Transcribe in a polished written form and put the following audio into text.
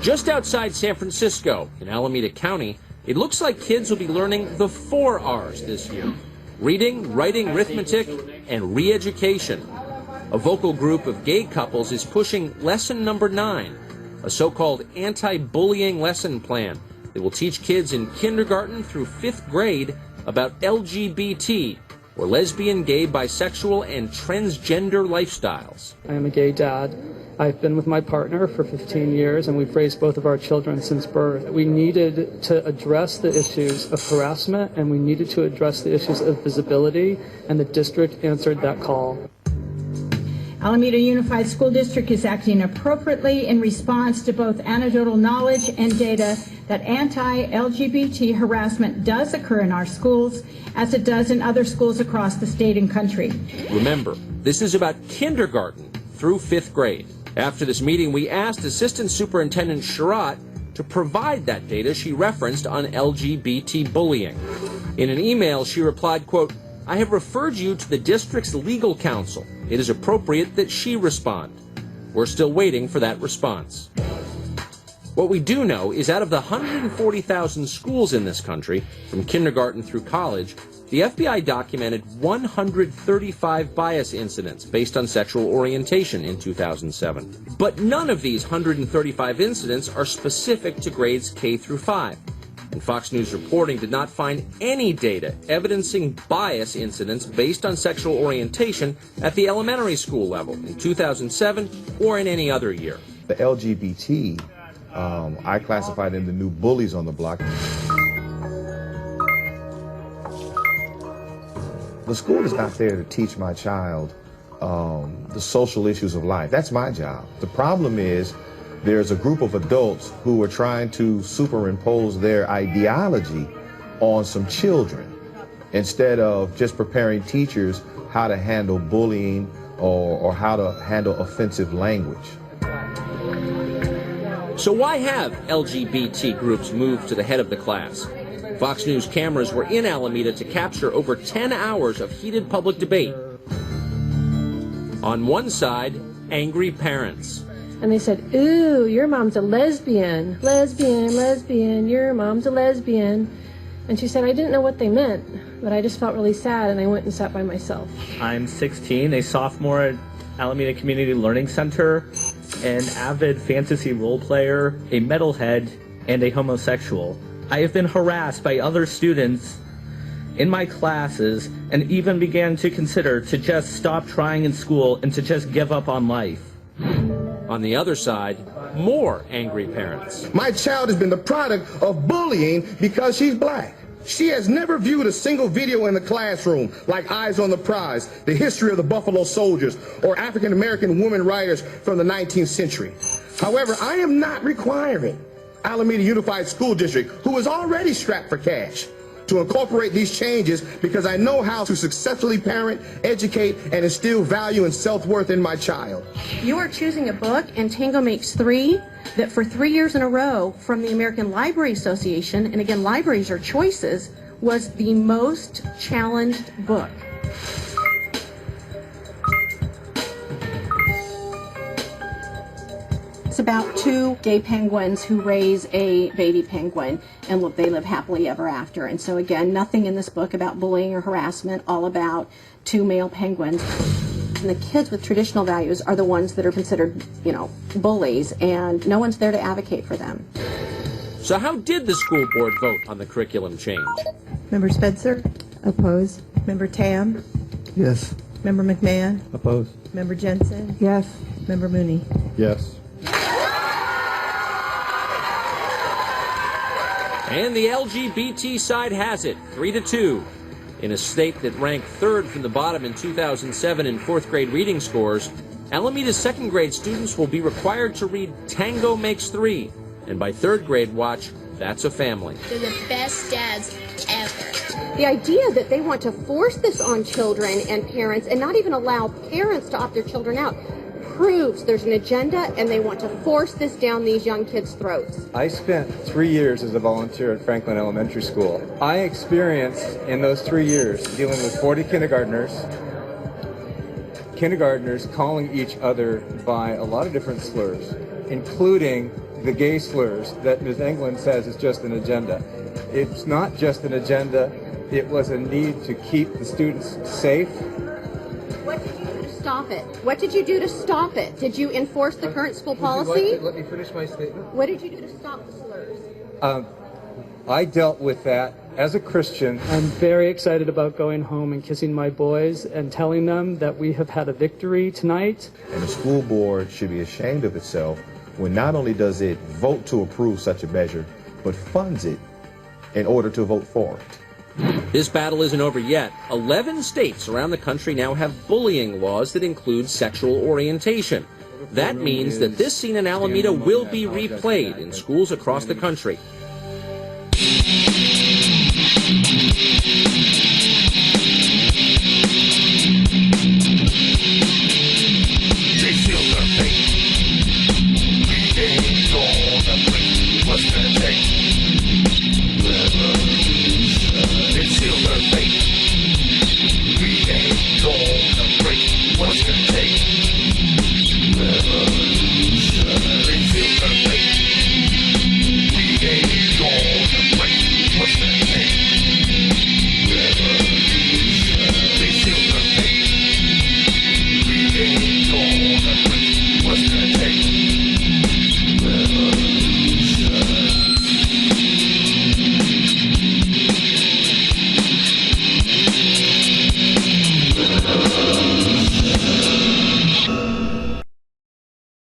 Just outside San Francisco, in Alameda County, it looks like kids will be learning the 4 R's this year: reading, writing, arithmetic, and re-education. A vocal group of gay couples is pushing lesson number 9, a so-called anti-bullying lesson plan that will teach kids in kindergarten through 5th grade about LGBT, or lesbian, gay, bisexual, and transgender lifestyles. I am a gay dad. I've been with my partner for 15 years, and we've raised both of our children since birth. We needed to address the issues of harassment, and we needed to address the issues of visibility, and the district answered that call. Alameda Unified School District is acting appropriately in response to both anecdotal knowledge and data that anti-LGBT harassment does occur in our schools, as it does in other schools across the state and country. Remember, this is about kindergarten through 5th grade. After this meeting, we asked Assistant Superintendent Sherratt to provide that data she referenced on LGBT bullying. In an email, she replied, quote, "I have referred you to the district's legal counsel. It is appropriate that she respond." We're still waiting for that response. What we do know is out of the 140,000 schools in this country, from kindergarten through college, the FBI documented 135 bias incidents based on sexual orientation in 2007. But none of these 135 incidents are specific to grades K through 5. And Fox News reporting did not find any data evidencing bias incidents based on sexual orientation at the elementary school level in 2007 or in any other year. The LGBT, I classified in the new bullies on the block. The school is not there to teach my child the social issues of life. That's my job. The problem is there's a group of adults who are trying to superimpose their ideology on some children instead of just preparing teachers how to handle bullying or how to handle offensive language. So why have LGBT groups moved to the head of the class? Fox News cameras were in Alameda to capture over 10 hours of heated public debate. On one side, angry parents. And they said, "Ooh, your mom's a lesbian. Lesbian, lesbian, your mom's a lesbian." And she said, "I didn't know what they meant, but I just felt really sad, and I went and sat by myself." I'm 16, a sophomore at Alameda Community Learning Center, an avid fantasy role player, a metalhead, and a homosexual. I have been harassed by other students in my classes and even began to consider to just stop trying in school and to just give up on life. On the other side, more angry parents. My child has been the product of bullying because she's black. She has never viewed a single video in the classroom like Eyes on the Prize, the history of the Buffalo Soldiers, or African American women writers from the 19th century. However, I am not requiring Alameda Unified School District, who is already strapped for cash, to incorporate these changes because I know how to successfully parent, educate, and instill value and self-worth in my child. You are choosing a book, and Tango Makes 3, that for 3 years in a row from the American Library Association, and again, libraries are choices, was the most challenged book. It's about 2 gay penguins who raise a baby penguin, and look, they live happily ever after. And so again, nothing in this book about bullying or harassment, all about 2 male penguins. And the kids with traditional values are the ones that are considered, bullies, and no one's there to advocate for them. So how did the school board vote on the curriculum change? Member Spencer? Oppose. Member Tam? Yes. Member McMahon? Oppose. Member Jensen? Yes. Member Mooney? Yes. And the LGBT side has it, 3-2. In a state that ranked 3rd from the bottom in 2007 in 4th grade reading scores, Alameda's 2nd grade students will be required to read Tango Makes 3. And by 3rd grade watch, That's a Family. They're the best dads ever. The idea that they want to force this on children and parents and not even allow parents to opt their children out proves there's an agenda and they want to force this down these young kids' throats. I spent 3 years as a volunteer at Franklin Elementary School. I experienced in those 3 years dealing with 40 kindergartners calling each other by a lot of different slurs, including the gay slurs that Ms. Englund says is just an agenda. It's not just an agenda. It was a need to keep the students safe. What did you do to stop it? What did you do to stop it? Did you enforce the current school policy? Let me finish my statement. What did you do to stop the slurs? I dealt with that as a Christian. I'm very excited about going home and kissing my boys and telling them that we have had a victory tonight. And the school board should be ashamed of itself when not only does it vote to approve such a measure, but funds it in order to vote for it. This battle isn't over yet. 11 states around the country now have bullying laws that include sexual orientation. That means that this scene in Alameda will be replayed in schools across the country.